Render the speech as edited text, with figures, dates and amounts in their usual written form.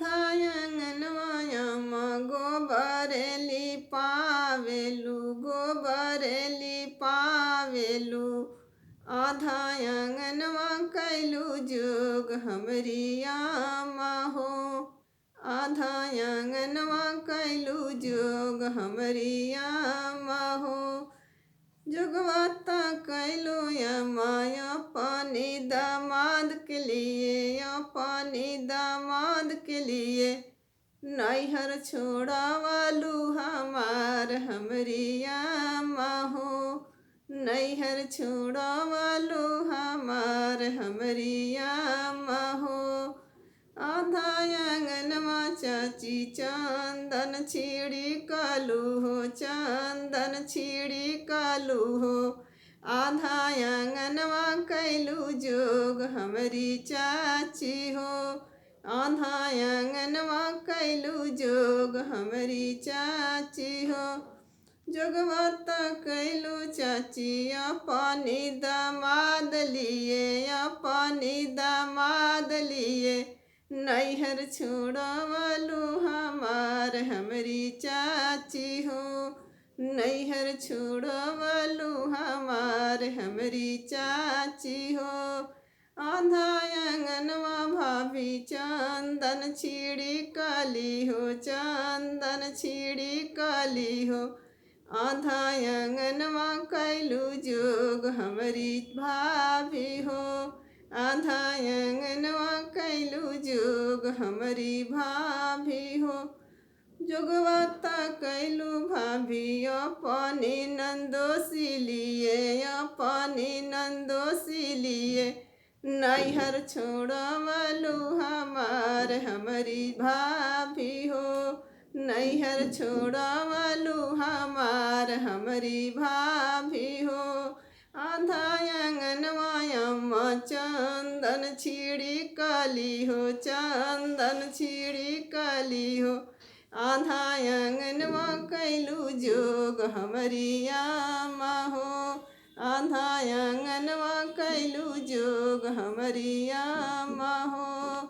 आधा आंगनवा गोबर लिपावेलू गोबर लिपावेलू। आधा आंगनवा कैलू जोग हमरी आमा हो। आधा आंगनवा कैलू जोग हमरी आमा हो। जोगवाता कैलो माया पानी दामाद के लिए या पानी दामाद के लिए। नैहर छोड़ा वालू हमार हमरी आमा हो। नैहर छोड़ा वालू हमार हमरी आमा हो। आधा आंगनवा चाची चंदन छिड़ी कालू हो चंदन छिड़ी कालू हो। आधा आंगनवा कैलू जोग हमरी चाची हो। आधा आंगनवा कैलू जोग हमरी चाची हो। जोगवाता कैलू चाची पानी दामाद लिए या पानी दामाद लिए। नैहर छोड़वालू हमार हमरी चाची हो। नैहर छोड़वालू हमार हमरी चाची हो। आधा आंगनवा भाभी चंदन छिड़ी काली हो चंदन छिड़ी काली हो। आधा आंगनवा कैलू जोग हमरी भाभी हो। आधा आंगनवा कैलू जोग हमरी भाभी हो। जोगवाता कैलू भाभी अपनी नंदोसी लिए अपनी नंदोसी लिए। नैहर छोड़वालू हमार हमरी भाभी हो। नैहर छोड़वालू हमार हमरी भाभी हो। आधा आंगनवा अम्मा चंदन छिड़ी काली हो चंदन छिड़ी काली हो। आधा आंगनवा कैलू जोग हमरी आमा हो। आधा आंगनवा कैलू जोग हमरी आमा हो।